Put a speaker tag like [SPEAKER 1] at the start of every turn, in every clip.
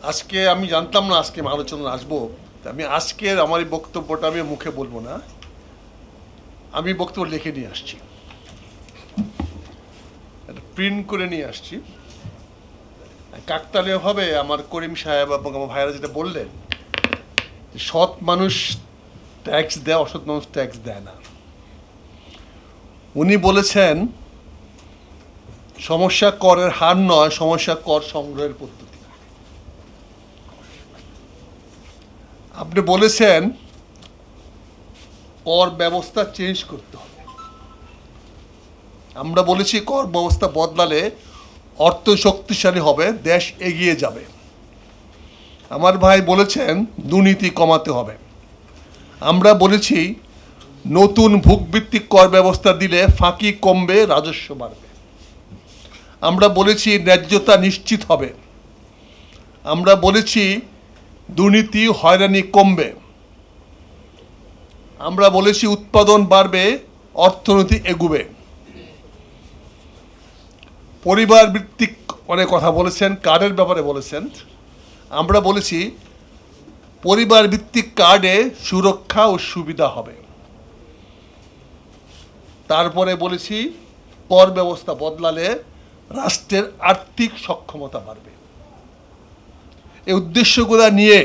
[SPEAKER 1] আজকে আমি জানতাম না আজকে আলোচনা আসবো। আমি আজকের আমার এই বক্তব্যটা আমি মুখে বলবো না, আমি বক্তব্য লিখে নিয়ে আসছি, এটা প্রিন্ট করে নিয়ে আসছি। কাকতালীয়ভাবে আমার করিম সাহেব এবং আমার ভাইয়েরা যেটা বললেন, সৎ মানুষ ট্যাক্স দেয়, অসৎ মানুষ ট্যাক্স দেয় না। উনি বলেছেন সমস্যা করের হার নয়, সমস্যা কর সংগ্রহের পদ্ধতি। আপনি বলেছেন কর ব্যবস্থা চেঞ্জ করতে হবে। আমরা বলেছি কর ব্যবস্থা বদলালে অর্থ শক্তিশালী হবে, দেশ এগিয়ে যাবে। আমার ভাই বলেছেন দুর্নীতি কমাতে হবে। আমরা বলেছি নতুন ভোগভিত্তিক কর ব্যবস্থা দিলে ফাঁকি কমবে, রাজস্ব বাড়বে। আমরা বলেছি ন্যায্যতা নিশ্চিত হবে। আমরা বলেছি দুর্নীতি হয়রানি কমবে। আমরা বলেছি উৎপাদন বাড়বে, অর্থনীতি এগুবে। পরিবার ভিত্তিক অনেক কথা বলেছেন, কার্ডের ব্যাপারে বলেছেন। আমরা বলেছি পরিবার ভিত্তিক কার্ডে সুরক্ষা ও সুবিধা হবে। তারপরে বলেছি কর ব্যবস্থা বদলালে রাষ্ট্রের আর্থিক সক্ষমতা বাড়বে। এই উদ্দেশ্যগুলো নিয়ে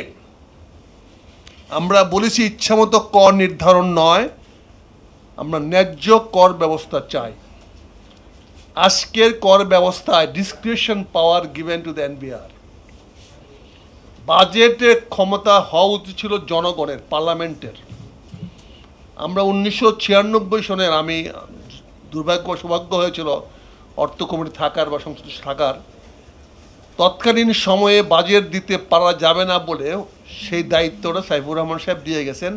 [SPEAKER 1] আমরা বলেছি ইচ্ছামতো কর নির্ধারণ নয়, আমরা ন্যায্য কর ব্যবস্থা চাই। আজকের কর ব্যবস্থায় description power given to the NBR. বাজেটের ক্ষমতা হওয়া উচিত ছিল জনগণের, পার্লামেন্টের। আমরা 1996 সনের, আমি দুর্ভাগ্য সৌভাগ্য হয়েছিল অর্থ কমিটি থাকার বা সংসদ থাকার, তৎকালীন সময়ে বাজেট দিতে পারা যাবে না বলে সেই দায়িত্বটা সাইফুর রহমান সাহেব দিয়ে গেছেন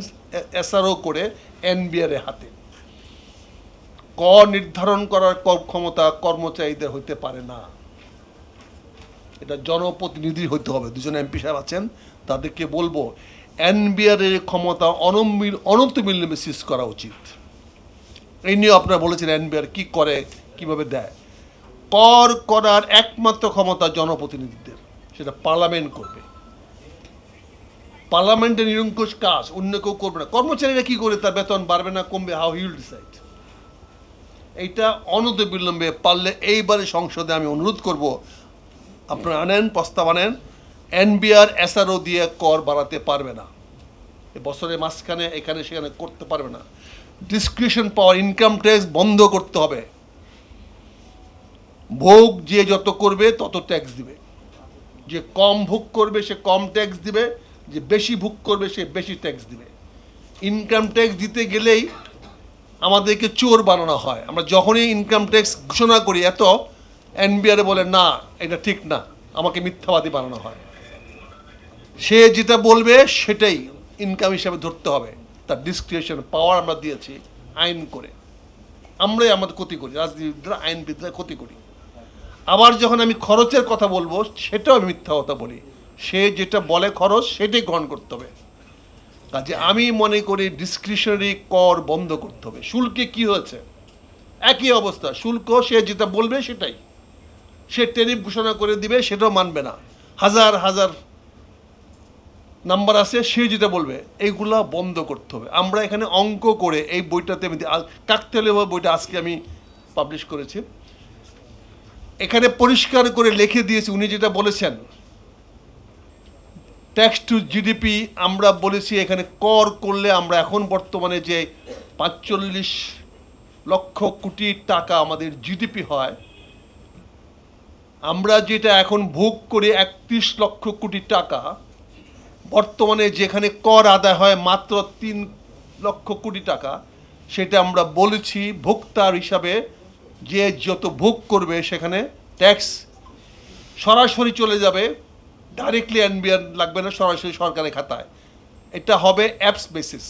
[SPEAKER 1] এসআরও করে এনবিআর এর হাতে। কর নির্ধারণ করার ক্ষমতা কর্মচারীদের হইতে পারে না, এটা জনপ্রতিনিধি হইতে হবে। দুজন এমপি সাহেব আছেন, তাদেরকে বলবো এনবিআর এর ক্ষমতা অনন্তমিল করা উচিত। এই নিয়ে আপনারা বলেছেন এনবিআর কি করে, কিভাবে দেয়। কর করার একমাত্র ক্ষমতা জনপ্রতিনিধিদের, সেটা পার্লামেন্ট করবে। পার্লামেন্টের নিরঙ্কুশ কাজ অন্য কেউ করবে না। কর্মচারীরা কি করে, তার বেতন বাড়বে না কমবে, হাউ হি উইল ডিসাইড। এইটা অনতিবিলম্বে পারলে এইবারে সংসদে আমি অনুরোধ করব, আপনারা আনেন, প্রস্তাব আনেন। এনবিআর এসআরও দিয়ে কর বাড়াতে পারবে না, বছরের মাঝখানে এখানে সেখানে করতে পারবে না। ডিসক্রিপশন পাওয়ার, ইনকাম ট্যাক্স বন্ধ করতে হবে। ভোগ যে যত করবে তত ট্যাক্স দিবে, যে কম ভোগ করবে সে কম ট্যাক্স দিবে, যে বেশি ভোগ করবে সে বেশি ট্যাক্স দিবে। ইনকাম ট্যাক্স দিতে গেলেই আমাদেরকে চোর বানানো হয়। আমরা যখনই ইনকাম ট্যাক্স ঘোষণা করি এত, এনবিআর বলে না এটা ঠিক না, আমাকে মিথ্যাবাদী বানানো হয়। সে যেটা বলবে সেটাই ইনকাম হিসাবে ধরতে হবে। তার ডিসক্রিপশন পাওয়ার আমরা দিয়েছি আইন করে। আমরাই আমাদের ক্ষতি করি, রাজনীতিবিদরা আইনবিদরা ক্ষতি করি। আবার যখন আমি খরচের কথা বলবো সেটাও আমি মিথ্যা কথা বলি। সে যেটা বলে খরচ সেটাই গ্রহণ করতে হবে। কাজে আমি মনে করি ডিসক্রিশনারি কর বন্ধ করতে হবে। শুল্কে কি হয়েছে, একই অবস্থা, শুল্ক সে যেটা বলবে সেটাই। সে ট্যারিফ ঘোষণা করে দিবে, সেটাও মানবে না। হাজার হাজার নাম্বার আছে, সে যেটা বলবে, এইগুলা বন্ধ করতে হবে। আমরা এখানে অঙ্ক করে এই বইটাতে আমি কাকতালীয় বইটা আজকে আমি পাবলিশ করেছি, এখানে পরিষ্কার করে লিখে দিয়েছি উনি যেটা বলেছেন ট্যাক্স টু জিডিপি। আমরা বলেছি এখানে কর করলে আমরা এখন বর্তমানে যে 45 লক্ষ কোটি টাকা আমাদের জিডিপি হয়, আমরা যেটা এখন ভোগ করি 31 লক্ষ কোটি টাকা, বর্তমানে যেখানে কর আদায় হয় মাত্র 3 লক্ষ কোটি টাকা, সেটা আমরা বলেছি ভোক্তার হিসাবে যে যত ভোগ করবে সেখানে ট্যাক্স সরাসরি চলে যাবে, ডাইরেক্টলি এনবিআর লাগবে না, সরাসরি সরকারের খাতায়। এটা হবে অ্যাপস বেসিস।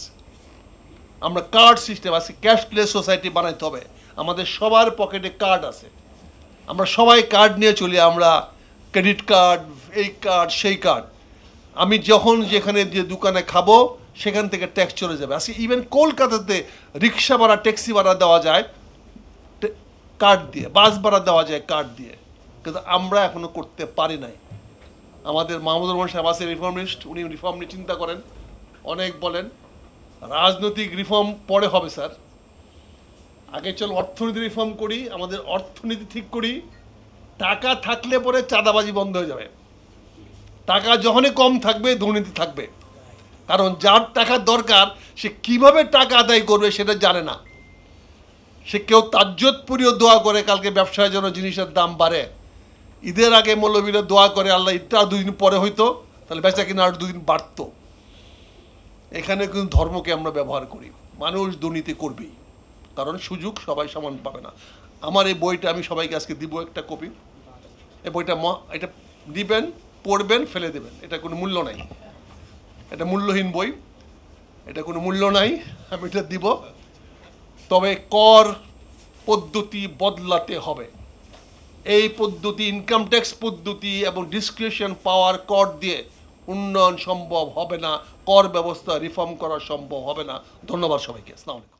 [SPEAKER 1] আমরা কার্ড সিস্টেম আছে, ক্যাশলেস সোসাইটি বানাইতে হবে। আমাদের সবার পকেটে কার্ড আছে, আমরা সবাই কার্ড নিয়ে চলি। আমরা ক্রেডিট কার্ড, এই কার্ড সেই কার্ড। আমি যখন যেখানে যে দোকানে খাবো সেখান থেকে ট্যাক্স চলে যাবে। আজকে ইভেন কলকাতাতে রিক্সা ভাড়া, ট্যাক্সি ভাড়া দেওয়া যায় কার্ড দিয়ে, বাস ভাড়া দেওয়া যায় কার্ড দিয়ে, কিন্তু আমরা এখনো করতে পারি নাই। আমাদের মাহমুদুর রহমান সাহেব আছে রিফর্মিস্ট, উনি রিফর্ম নিয়ে চিন্তা করেন, অনেক বলেন। রাজনৈতিক রিফর্ম পরে হবে স্যার, আগে চল অর্থনীতি রিফর্ম করি, আমাদের অর্থনীতি ঠিক করি। টাকা থাকলে পরে চাঁদাবাজি বন্ধ হয়ে যাবে। টাকা যখনই কম থাকবে দুর্নীতি থাকবে, কারণ যার টাকার দরকার সে কিভাবে টাকা আদায় করবে সেটা জানে না। সে কেউ তাজ্জুদ পড়েও দোয়া করে কালকে ব্যবসায় যেন জিনিসের দাম বাড়ে। ঈদের আগে মৌলবীরা দোয়া করে আল্লাহ ঈদটা আর 2 দিন পরে হইতো, তাহলে বেচা কিনা আর 2 দিন বাড়তো। এখানে কিন্তু ধর্মকে আমরা ব্যবহার করি। মানুষ দুর্নীতি করবেই, কারণ সুযোগ সবাই সমান পাবে না। আমার এই বইটা আমি সবাইকে আজকে দিব একটা কপি। এই বইটা এটা দিবেন, পড়বেন, ফেলে দেবেন, এটা কোনো মূল্য নাই। এটা মূল্যহীন বই, এটা কোনো মূল্য নাই, আমি এটা দিব। তবে কর পদ্ধতি বদলাতে হবে। এই পদ্ধতি, ইনকাম ট্যাক্স পদ্ধতি এবং ডিসক্রিপশন পাওয়ার কর দিয়ে উন্নয়ন সম্ভব হবে না, কর ব্যবস্থা রিফর্ম করা সম্ভব হবে না। ধন্যবাদ সবাইকে। আসসালামু আলাইকুম।